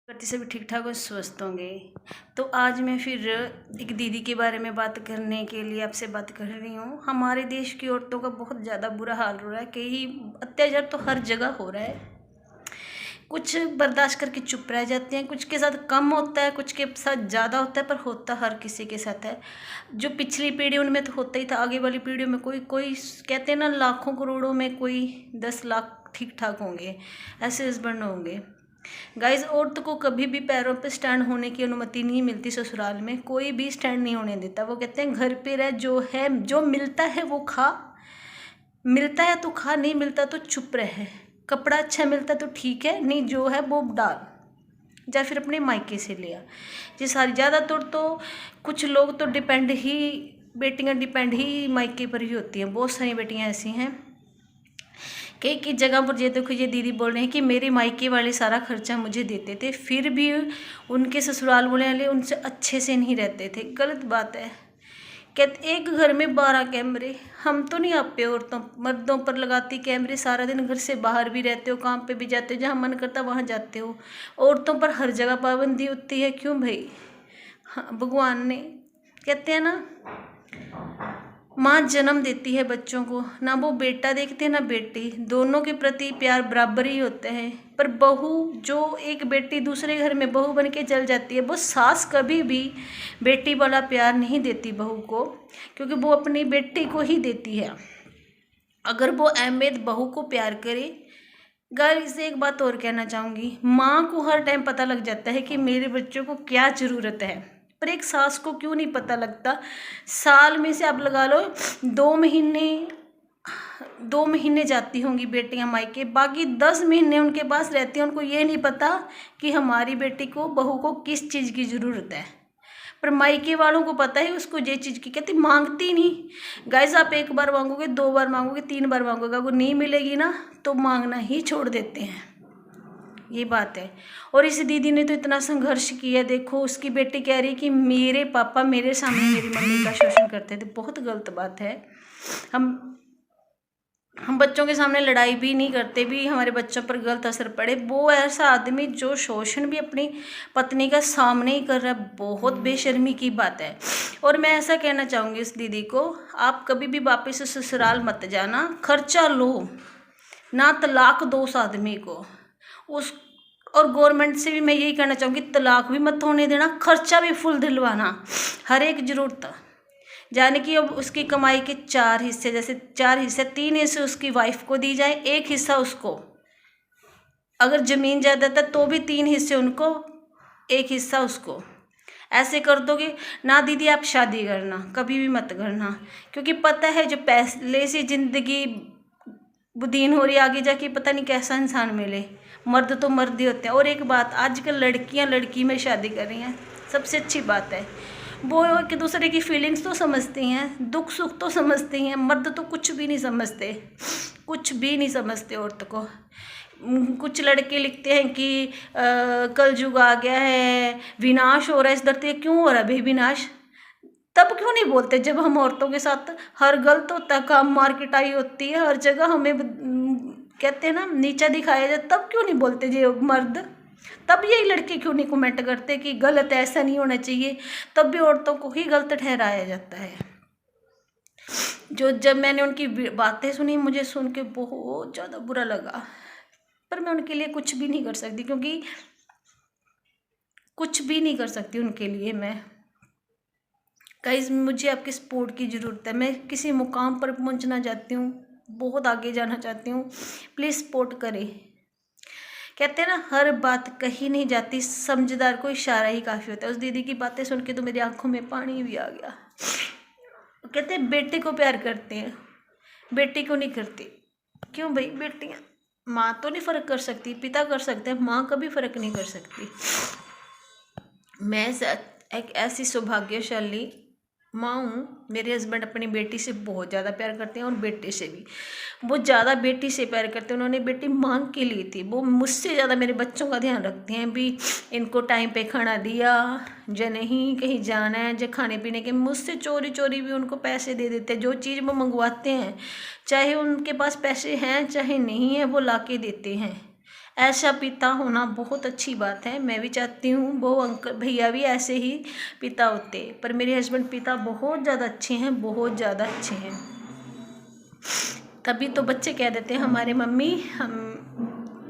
करती सभी ठीक ठाक और स्वस्थ होंगे। तो आज मैं फिर एक दीदी के बारे में बात करने के लिए आपसे बात कर रही हूँ। हमारे देश की औरतों का बहुत ज़्यादा बुरा हाल हो रहा है, कई अत्याचार तो हर जगह हो रहा है। कुछ बर्दाश्त करके चुप रह जाते हैं, कुछ के साथ कम होता है, कुछ के साथ ज़्यादा होता है, पर होता हर किसी के साथ है। जो पिछली पीढ़ी उनमें तो होता ही था, आगे वाली पीढ़ियों में कोई कोई कहते हैं ना, लाखों करोड़ों में कोई 10 लाख ठीक ठाक होंगे, ऐसे हस्बैंड होंगे। गाइस, औरत को कभी भी पैरों पे स्टैंड होने की अनुमति नहीं मिलती। ससुराल में कोई भी स्टैंड नहीं होने देता। वो कहते हैं घर पे रह, जो है जो मिलता है वो खा, मिलता है तो खा, नहीं मिलता तो चुप रहे। कपड़ा अच्छा मिलता तो ठीक है, नहीं जो है वो डाल, या फिर अपने मायके से लिया। ये सारी ज़्यादातर तो कुछ लोग तो डिपेंड ही, बेटियां डिपेंड ही मायके पर ही होती हैं। बहुत सारी बेटियां ऐसी हैं। कई जगह पर ये देखो, ये दीदी बोल रहे हैं कि मेरे मायके वाले सारा खर्चा मुझे देते थे, फिर भी उनके ससुराल वाले उनसे अच्छे से नहीं रहते थे। गलत बात है। कहते एक घर में 12 कैमरे, हम तो नहीं आप पे औरतों मर्दों पर लगाती कैमरे। सारा दिन घर से बाहर भी रहते हो, काम पे भी जाते हो, जहाँ मन करता वहाँ जाते हो। औरतों पर हर जगह पाबंदी होती है, क्यों भाई? हाँ, भगवान ने कहते हैं ना, माँ जन्म देती है बच्चों को, ना वो बेटा देखते हैं ना बेटी, दोनों के प्रति प्यार बराबर ही होते हैं। पर बहू, जो एक बेटी दूसरे घर में बहू बन के चल जाती है, वो सास कभी भी बेटी वाला प्यार नहीं देती बहू को, क्योंकि वो अपनी बेटी को ही देती है। अगर वो अहमियत बहू को प्यार करे। गाइस, एक बात और कहना चाहूँगी, माँ को हर टाइम पता लग जाता है कि मेरे बच्चों को क्या ज़रूरत है, पर एक सास को क्यों नहीं पता लगता? साल में से आप लगा लो 2 महीने, 2 महीने जाती होंगी बेटियां मायके, बाकी 10 महीने उनके पास रहती हैं। उनको ये नहीं पता कि हमारी बेटी को, बहू को किस चीज़ की ज़रूरत है। पर मायके वालों को पता है उसको ये चीज़ की, कहती मांगती नहीं। गाइस, आप एक बार मांगोगे, 2 बार मांगोगे, 3 बार मांगोगे, अगर नहीं मिलेगी ना तो मांगना ही छोड़ देते हैं। ये बात है। और इस दीदी ने तो इतना संघर्ष किया। देखो, उसकी बेटी कह रही कि मेरे पापा मेरे सामने मेरी मम्मी का शोषण करते थे। बहुत गलत बात है। हम बच्चों के सामने लड़ाई भी नहीं करते, भी हमारे बच्चों पर गलत असर पड़े। वो ऐसा आदमी जो शोषण भी अपनी पत्नी का सामने ही कर रहा है, बहुत बेशर्मी की बात है। और मैं ऐसा कहना चाहूँगी इस दीदी को, आप कभी भी वापस ससुराल मत जाना। खर्चा लो ना, तलाक दो उस आदमी को। उस और गवर्नमेंट से भी मैं यही कहना चाहूँगी, तलाक भी मत होने देना, खर्चा भी फुल दिलवाना, हर एक ज़रूरत। यानी कि अब उसकी कमाई के 4 हिस्से, जैसे 4 हिस्से, 3 हिस्से उसकी वाइफ को दी जाए, 1 हिस्सा उसको। अगर ज़मीन जायदाद है तो भी 3 हिस्से उनको, 1 हिस्सा उसको। ऐसे कर दोगे ना दीदी, आप शादी करना कभी भी मत करना, क्योंकि पता है जो पहले से ज़िंदगी बुदीन हो रही है, आगे जाके पता नहीं कैसा इंसान मिले। मर्द तो मर्द ही होते हैं। और एक बात, आजकल लड़कियां लड़की में शादी कर रही हैं, सबसे अच्छी बात है। वो एक दूसरे की फीलिंग्स तो समझती हैं, दुख सुख तो समझती हैं। मर्द तो कुछ भी नहीं समझते, कुछ भी नहीं समझते औरत को। कुछ लड़के लिखते हैं कि कल युग आ गया है, विनाश हो रहा है इस धरती। क्यों हो रहा है भाई विनाश? तब क्यों नहीं बोलते जब हम औरतों के साथ हर गलत होता है, काम मार्केटाई होती है, हर जगह हमें कहते हैं ना नीचा दिखाया जाए, तब क्यों नहीं बोलते ये मर्द? तब यही लड़के क्यों नहीं कमेंट करते कि गलत है, ऐसा नहीं होना चाहिए? तब भी औरतों को ही गलत ठहराया जाता है। जो जब मैंने उनकी बातें सुनी, मुझे सुन के बहुत ज़्यादा बुरा लगा। पर मैं उनके लिए कुछ भी नहीं कर सकती, क्योंकि कुछ भी नहीं कर सकती उनके लिए मैं। गाइस, मुझे आपके सपोर्ट की ज़रूरत है। मैं किसी मुकाम पर पहुंचना चाहती हूँ, बहुत आगे जाना चाहती हूँ। प्लीज़ सपोर्ट करें। कहते हैं ना, हर बात कही नहीं जाती, समझदार को इशारा ही काफ़ी होता है। उस दीदी की बातें सुन के तो मेरी आंखों में पानी भी आ गया। कहते हैं बेटे को प्यार करते हैं, बेटी को नहीं करती। क्यों भाई? बेटियाँ, माँ तो नहीं फ़र्क कर सकती, पिता कर सकते हैं, माँ कभी फ़र्क नहीं कर सकती। मैं एक ऐसी सौभाग्यशाली माँ हूँ। मेरे हस्बैंड अपनी बेटी से बहुत ज़्यादा प्यार करते हैं, और बेटे से भी वो ज़्यादा बेटी से प्यार करते हैं। उन्होंने बेटी मांग के ली थी। वो मुझसे ज़्यादा मेरे बच्चों का ध्यान रखते हैं, भी इनको टाइम पे खाना दिया या नहीं, कहीं जाना है या खाने पीने के। मुझसे चोरी चोरी भी उनको पैसे दे देते हैं। जो चीज़ वो मंगवाते हैं, चाहे उनके पास पैसे हैं चाहे नहीं है, वो ला के देते हैं। ऐसा पिता होना बहुत अच्छी बात है। मैं भी चाहती हूँ वो अंकल भैया भी ऐसे ही पिता होते, पर मेरे हस्बैंड पिता बहुत ज़्यादा अच्छे हैं, बहुत ज़्यादा अच्छे हैं। तभी तो बच्चे कह देते हैं हमारे मम्मी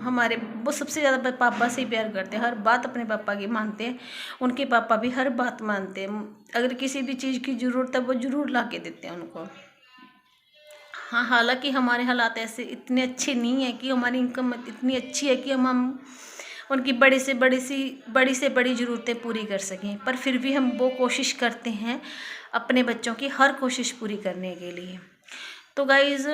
हमारे वो सबसे ज़्यादा पापा से ही प्यार करते हैं, हर बात अपने पापा की मानते हैं। उनके पापा भी हर बात मानते हैं, अगर किसी भी चीज़ की ज़रूरत है वो ज़रूर ला के देते हैं उनको। हाँ, हालांकि हमारे हालात ऐसे इतने अच्छे नहीं है कि हमारी इनकम इतनी अच्छी है कि हम उनकी बड़ी से बड़ी ज़रूरतें पूरी कर सकें, पर फिर भी हम वो कोशिश करते हैं अपने बच्चों की हर कोशिश पूरी करने के लिए। तो गाइज़,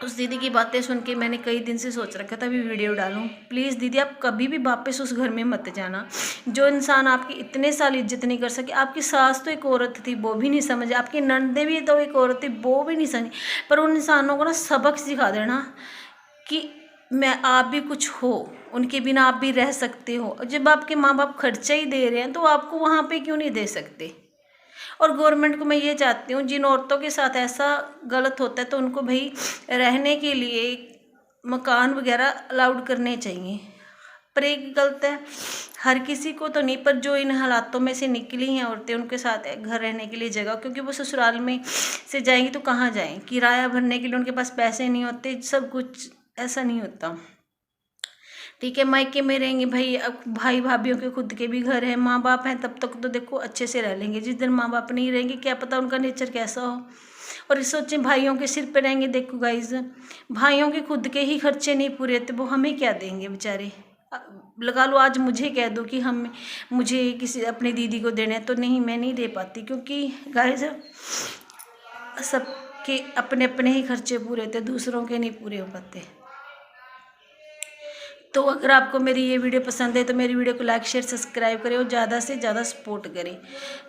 उस दीदी की बातें सुन के मैंने कई दिन से सोच रखा था भी वीडियो डालूं। प्लीज़ दीदी, आप कभी भी वापस उस घर में मत जाना। जो इंसान आपकी इतने साल इज्जत नहीं कर सके, आपकी सास तो एक औरत थी वो भी नहीं समझे, आपकी नंदे भी तो एक औरत थी वो भी नहीं समझी, पर उन इंसानों को ना सबक सिखा देना कि मैं आप भी कुछ हो, उनके बिना आप भी रह सकते हो। जब आपके माँ बाप खर्चा ही दे रहे हैं तो आपको वहाँ पर क्यों नहीं दे सकते। और गवर्नमेंट को मैं ये चाहती हूँ, जिन औरतों के साथ ऐसा गलत होता है तो उनको भाई रहने के लिए मकान वगैरह अलाउड करने चाहिए। पर एक गलत है, हर किसी को तो नहीं, पर जो इन हालातों में से निकली हैं औरतें उनके साथ घर रहने के लिए जगह, क्योंकि वो ससुराल में से जाएंगी तो कहाँ जाएं, किराया भरने के लिए उनके पास पैसे नहीं होते, सब कुछ ऐसा नहीं होता। ठीक है, मायके में रहेंगे भाई, अब भाई भाभीियों के खुद के भी घर हैं, माँ बाप हैं, तब तक तो देखो अच्छे से रह लेंगे। जिस दिन माँ बाप नहीं रहेंगे क्या पता उनका नेचर कैसा हो। और इस सोचें भाइयों के सिर पे रहेंगे, देखो गाइज, भाइयों के खुद के ही खर्चे नहीं पूरे तो वो हमें क्या देंगे बेचारे। लगा लो आज मुझे कह दो कि मुझे किसी अपनी दीदी को देना है तो नहीं, मैं नहीं दे पाती, क्योंकि गाइज सबके अपने अपने ही खर्चे पूरे थे, दूसरों के नहीं पूरे हो पाते। तो अगर आपको मेरी ये वीडियो पसंद है तो मेरी वीडियो को लाइक शेयर सब्सक्राइब करें और ज़्यादा से ज़्यादा सपोर्ट करें।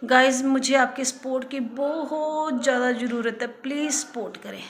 गाइज़, मुझे आपके सपोर्ट की बहुत ज़्यादा ज़रूरत है, प्लीज़ सपोर्ट करें।